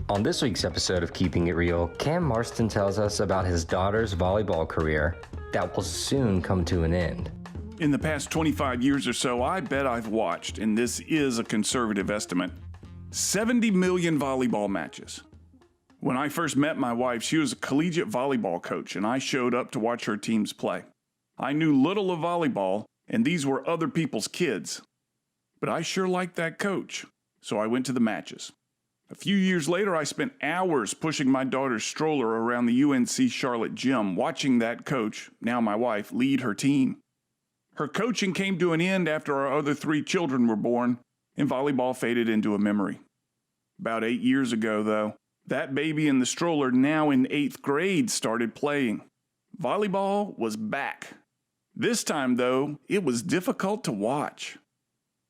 On this week's episode of Keeping It Real, Cam Marston tells us about his daughter's volleyball career that will soon come to an end. In the past 25 years or so, I bet I've watched, and this is a conservative estimate, 70 million volleyball matches. When I first met my wife, she was a collegiate volleyball coach, and I showed up to watch her teams play. I knew little of volleyball, and these were other people's kids. But I sure liked that coach, so I went to the matches. A few years later, I spent hours pushing my daughter's stroller around the UNC Charlotte gym, watching that coach, now my wife, lead her team. Her coaching came to an end after our other 3 children were born, and volleyball faded into a memory. About 8 years ago, though, that baby in the stroller, now in 8th grade, started playing. Volleyball was back. This time, though, it was difficult to watch.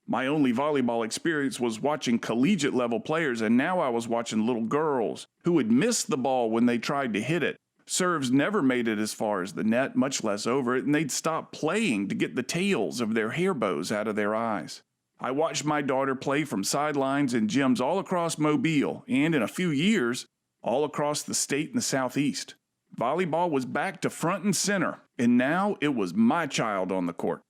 My only volleyball experience was watching collegiate-level players, and now I was watching little girls who would miss the ball when they tried to hit it. Serves never made it as far as the net, much less over it, and they'd stop playing to get the tails of their hair bows out of their eyes. I watched my daughter play from sidelines in gyms all across Mobile, and in a few years, all across the state and the Southeast. Volleyball was back to front and center, and now it was my child on the court.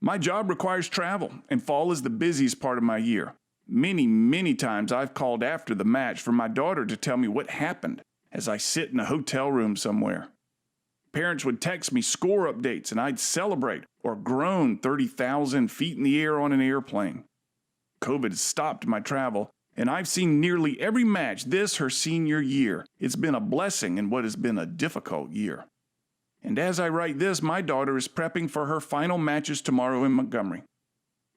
My job requires travel, and fall is the busiest part of my year. Many times I've called after the match for my daughter to tell me what happened as I sit in a hotel room somewhere. Parents would text me score updates, and I'd celebrate or groan 30,000 feet in the air on an airplane. COVID has stopped my travel, and I've seen nearly every match this her senior year. It's been a blessing in what has been a difficult year. And as I write this, my daughter is prepping for her final matches tomorrow in Montgomery.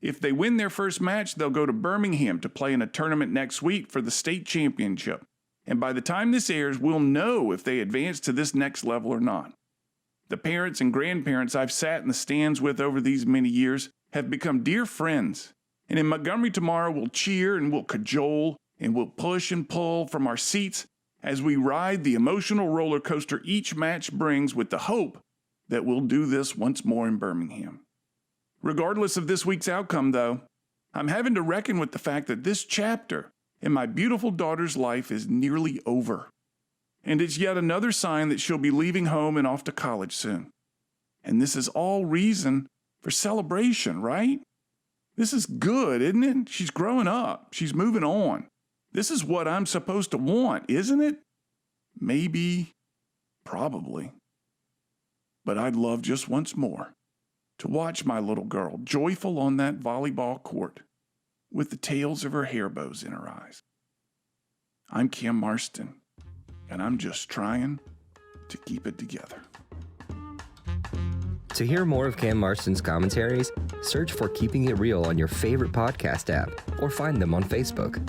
If they win their first match, they'll go to Birmingham to play in a tournament next week for the state championship. And by the time this airs, we'll know if they advance to this next level or not. The parents and grandparents I've sat in the stands with over these many years have become dear friends. And in Montgomery tomorrow, we'll cheer and we'll cajole and we'll push and pull from our seats as we ride the emotional roller coaster each match brings, with the hope that we'll do this once more in Birmingham. Regardless of this week's outcome, though, I'm having to reckon with the fact that this chapter in my beautiful daughter's life is nearly over. And it's yet another sign that she'll be leaving home and off to college soon. And this is all reason for celebration, right? This is good, isn't it? She's growing up. She's moving on. This is what I'm supposed to want, isn't it? Maybe, probably. But I'd love just once more to watch my little girl joyful on that volleyball court with the tails of her hair bows in her eyes. I'm Cam Marston, and I'm just trying to keep it together. To hear more of Cam Marston's commentaries, search for Keeping It Real on your favorite podcast app or find them on Facebook.